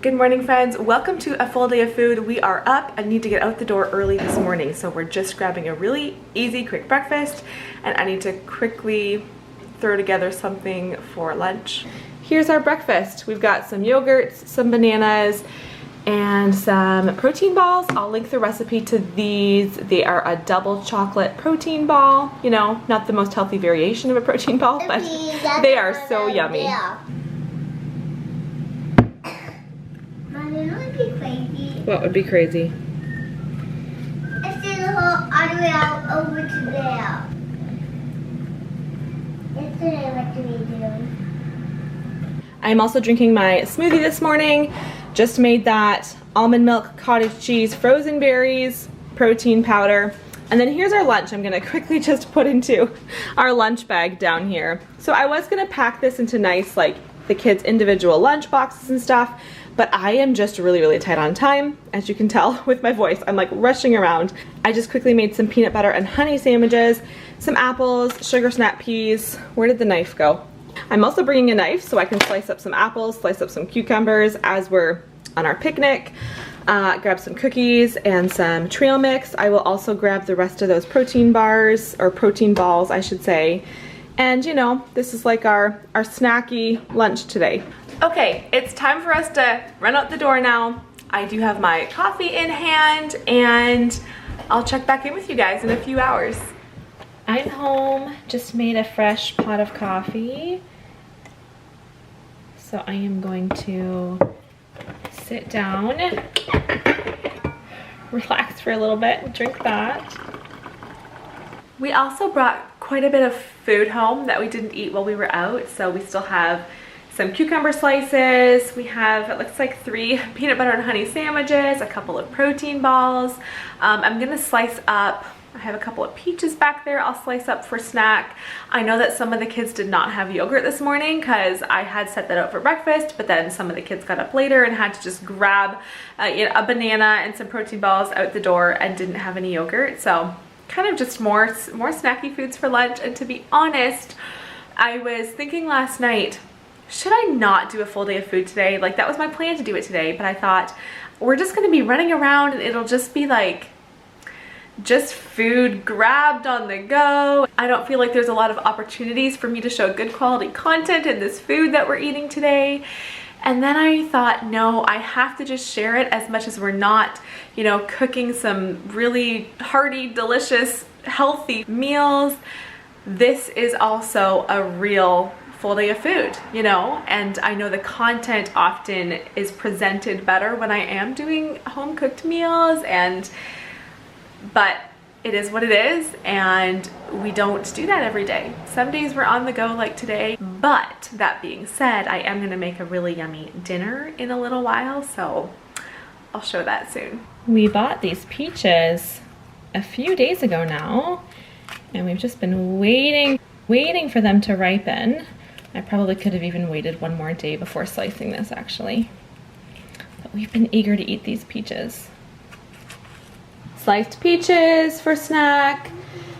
Good morning, friends. Welcome to a full day of food. We are up and need to get out the door early this morning, so we're just grabbing a really easy, quick breakfast, and I need to quickly throw together something for lunch. Here's our breakfast. We've got some yogurts, some bananas, and some protein balls. I'll link the recipe to these. They are a double chocolate protein ball. You know, not the most healthy variation of a protein ball, but they are so yummy. Be crazy. What would be crazy? If there's a hole all the way out over to there. That's what I like to be doing. I'm also drinking my smoothie this morning. Just made that. Almond milk, cottage cheese, frozen berries, protein powder. And then here's our lunch. I'm gonna quickly just put into our lunch bag down here. So I was gonna pack this into nice, like the kids' individual lunch boxes and stuff, but I am just really tight on time. As you can tell with my voice, I'm like rushing around. I just quickly made some peanut butter and honey sandwiches, some apples, sugar snap peas. Where did the knife go? I'm also bringing a knife so I can slice up some apples, slice up some cucumbers as we're on our picnic. Grab some cookies and some trail mix. I will also grab the rest of those protein bars, or protein balls I should say. And you know, this is like our snacky lunch today. Okay, it's time for us to run out the door now. I do have my coffee in hand and I'll check back in with you guys in a few hours. I'm home, just made a fresh pot of coffee. So I am going to sit down, relax for a little bit, and drink that. We also brought quite a bit of food home that we didn't eat while we were out, so we still have some cucumber slices. We have, it looks like 3 peanut butter and honey sandwiches, a couple of protein balls. I'm gonna slice up, I have a couple of peaches back there I'll slice up for snack. I know that some of the kids did not have yogurt this morning because I had set that out for breakfast, but then some of the kids got up later and had to just grab a banana and some protein balls out the door and didn't have any yogurt. So kind of just more snacky foods for lunch. And to be honest, I was thinking last night, should I not do a full day of food today? Like that was my plan to do it today, but I thought we're just gonna be running around and it'll just be like just food grabbed on the go. I don't feel like there's a lot of opportunities for me to show good quality content in this food that we're eating today. And then I thought, no, I have to just share it as much as we're not, you know, cooking some really hearty, delicious, healthy meals. This is also a real full day of food, you know, and I know the content often is presented better when I am doing home cooked meals, but it is what it is, and we don't do that every day. Some days we're on the go like today, but that being said, I am gonna make a really yummy dinner in a little while, so I'll show that soon. We bought these peaches a few days ago now, and we've just been waiting for them to ripen. I probably could have even waited one more day before slicing this actually, but we've been eager to eat these peaches. Sliced peaches for snack,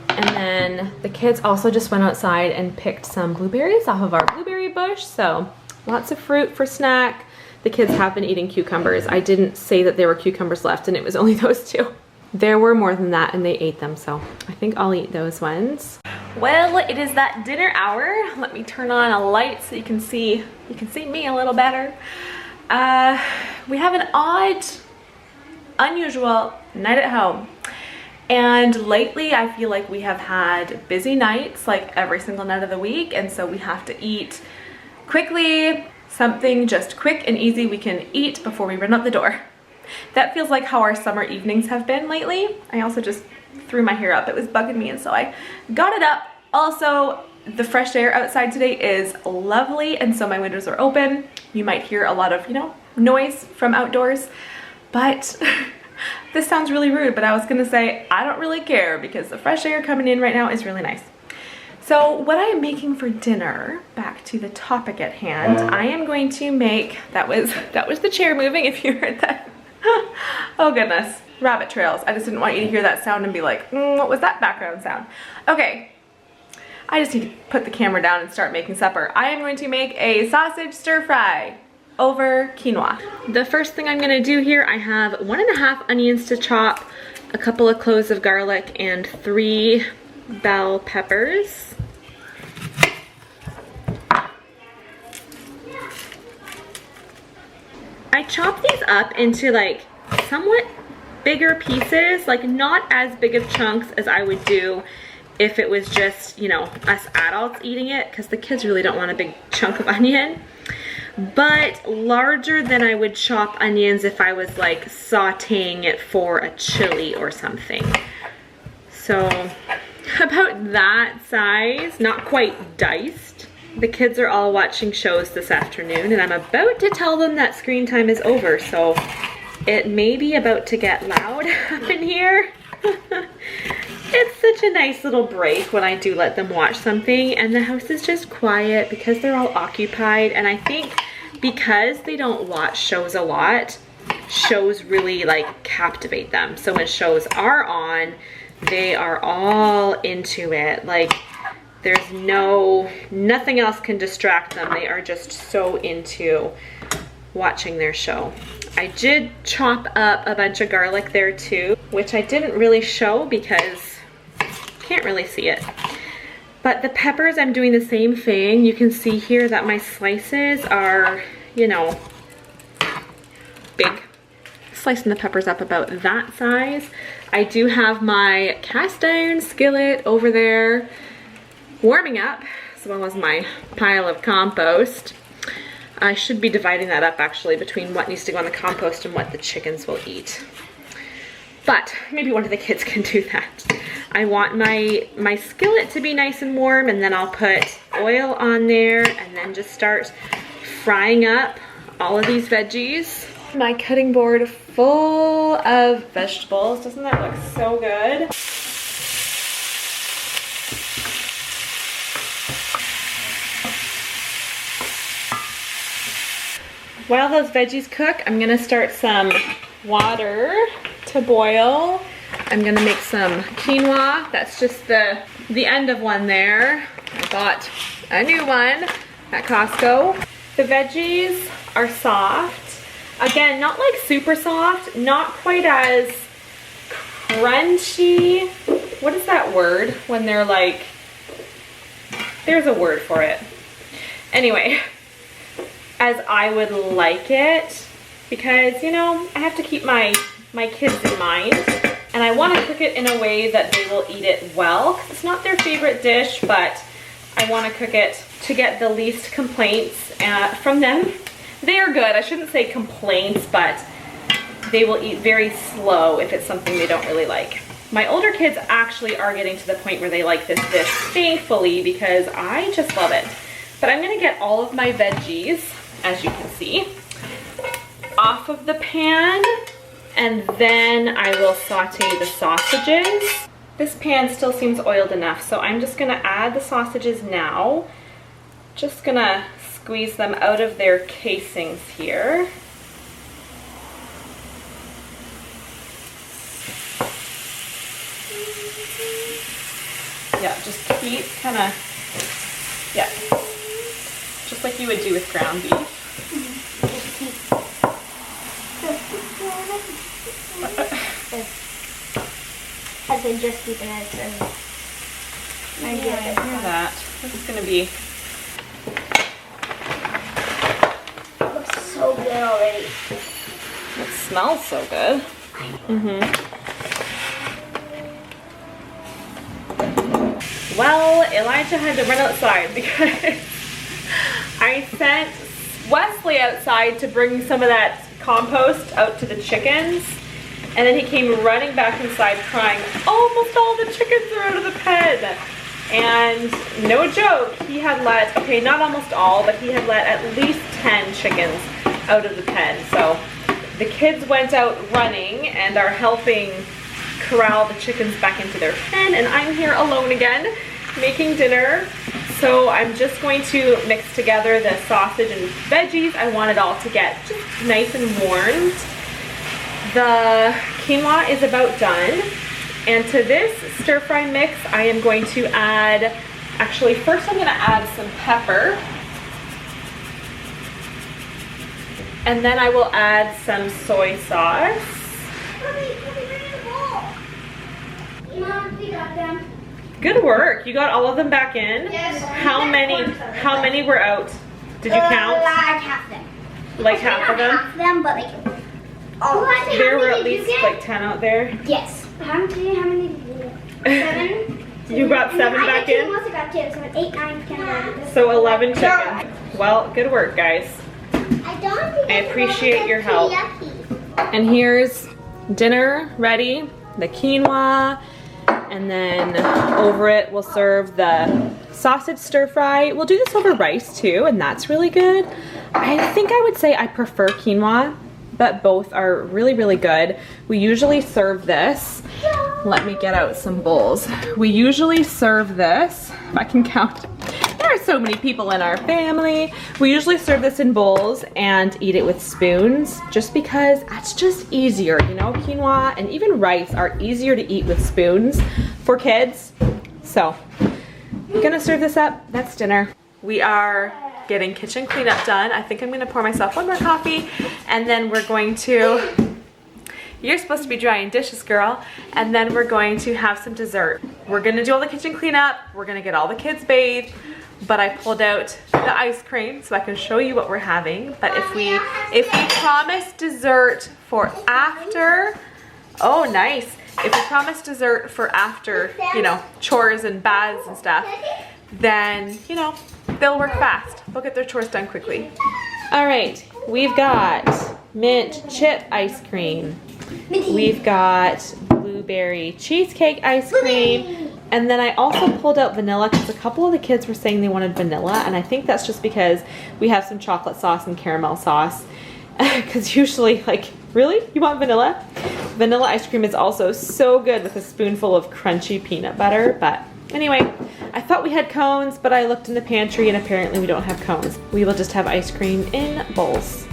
and then the kids also just went outside and picked some blueberries off of our blueberry bush, so lots of fruit for snack. The kids have been eating cucumbers. I didn't say that there were cucumbers left and it was only those 2. There were more than that and they ate them, so I think I'll eat those ones. Well, it is that dinner hour. Let me turn on a light so you can see me a little better. We have an odd, unusual night at home, and lately I feel like we have had busy nights like every single night of the week, and so we have to eat quickly, something just quick and easy we can eat before we run out the door. That feels like how our summer evenings have been lately. I also just threw my hair up, it was bugging me, and so I got it up. Also, the fresh air outside today is lovely, and so my windows are open. You might hear a lot of, you know, noise from outdoors, but this sounds really rude, but I was gonna say I don't really care because the fresh air coming in right now is really nice. So what I am making for dinner, back to the topic at hand, I am going to make, that was the chair moving if you heard that. Oh goodness, rabbit trails. I just didn't want you to hear that sound and be like, what was that background sound? Okay, I just need to put the camera down and start making supper. I am going to make a sausage stir fry. over quinoa. The first thing I'm gonna do here, I have 1.5 onions to chop, a couple of cloves of garlic, and 3 bell peppers. I chop these up into like somewhat bigger pieces, like not as big of chunks as I would do if it was just, you know, us adults eating it, because the kids really don't want a big chunk of onion, but larger than I would chop onions if I was like sauteing it for a chili or something. So about that size, not quite diced. The kids are all watching shows this afternoon, and I'm about to tell them that screen time is over, so it may be about to get loud up in here. It's such a nice little break when I do let them watch something, and the house is just quiet because they're all occupied. And I think because they don't watch shows a lot, shows really like captivate them. So when shows are on, they are all into it. Like there's nothing else can distract them. They are just so into watching their show. I did chop up a bunch of garlic there too, which I didn't really show because can't really see it. But the peppers, I'm doing the same thing. You can see here that my slices are, you know, big. Slicing the peppers up about that size. I do have my cast iron skillet over there warming up, as well as my pile of compost. I should be dividing that up actually between what needs to go on the compost and what the chickens will eat. But maybe one of the kids can do that. I want my skillet to be nice and warm, and then I'll put oil on there and then just start frying up all of these veggies. My cutting board full of vegetables. Doesn't that look so good? While those veggies cook, I'm gonna start some water to boil. I'm gonna make some quinoa. That's just the end of one there. I bought a new one at Costco. The veggies are soft. Again, not like super soft, not quite as crunchy. What is that word when they're like, there's a word for it. Anyway, as I would like it, because, you know, I have to keep my kids in mind, and I want to cook it in a way that they will eat it well, because it's not their favorite dish, but I want to cook it to get the least complaints from them. They are good. I shouldn't say complaints, but they will eat very slow if it's something they don't really like. My older kids actually are getting to the point where they like this dish, thankfully, because I just love it. But I'm gonna get all of my veggies, as you can see, off of the pan, and then I will saute the sausages. This pan still seems oiled enough, so I'm just gonna add the sausages now. Just gonna squeeze them out of their casings here. Yeah, just keep kind of, yeah, just like you would do with ground beef. I can just keep it as I hear that. This is gonna be. It looks so good already. It smells so good. Well, Elijah had to run outside because I sent Wesley outside to bring some of that compost out to the chickens, and then he came running back inside crying, almost all the chickens are out of the pen. And no joke, he had let, okay, not almost all, but he had let at least 10 chickens out of the pen. So the kids went out running and are helping corral the chickens back into their pen, and I'm here alone again making dinner. So I'm just going to mix together the sausage and veggies. I want it all to get just nice and warmed. The quinoa is about done. And to this stir fry mix, I am going to add, actually first I'm gonna add some pepper. And then I will add some soy sauce. Mommy, bring the bowl. Mom, we got them. Good work. You got all of them back in? Yes. How many were out? Did you count? Like half them. Like half of them? Half of them, but like. Oh, There were at least like 10 out there. Yes. How many did you get? 7? You brought 7 back in? I also got 2, so 8, 9, 10, 11. So 11 chicken. Well, good work, guys. I appreciate your help. And here's dinner ready, the quinoa, and then over it we'll serve the sausage stir fry. We'll do this over rice too, and that's really good. I think I would say I prefer quinoa, but both are really, really good. We usually serve this. Let me get out some bowls. We usually serve this, if I can count. There are so many people in our family. We usually serve this in bowls and eat it with spoons just because that's just easier, you know? Quinoa and even rice are easier to eat with spoons for kids. So, I'm gonna serve this up. That's dinner. We are getting kitchen cleanup done. I think I'm gonna pour myself one more coffee and then we're going to, you're supposed to be drying dishes, girl, and then we're going to have some dessert. We're gonna do all the kitchen cleanup. We're gonna get all the kids bathed. But I pulled out the ice cream so I can show you what we're having. But if we promise dessert for after, oh nice. If we promise dessert for after, you know, chores and baths and stuff, then, you know, they'll work fast. They'll get their chores done quickly. All right, we've got mint chip ice cream. We've got blueberry cheesecake ice cream. And then I also pulled out vanilla because a couple of the kids were saying they wanted vanilla, and I think that's just because we have some chocolate sauce and caramel sauce. Because usually, like, really? You want vanilla? Vanilla ice cream is also so good with a spoonful of crunchy peanut butter. But anyway, I thought we had cones, but I looked in the pantry and apparently we don't have cones. We will just have ice cream in bowls.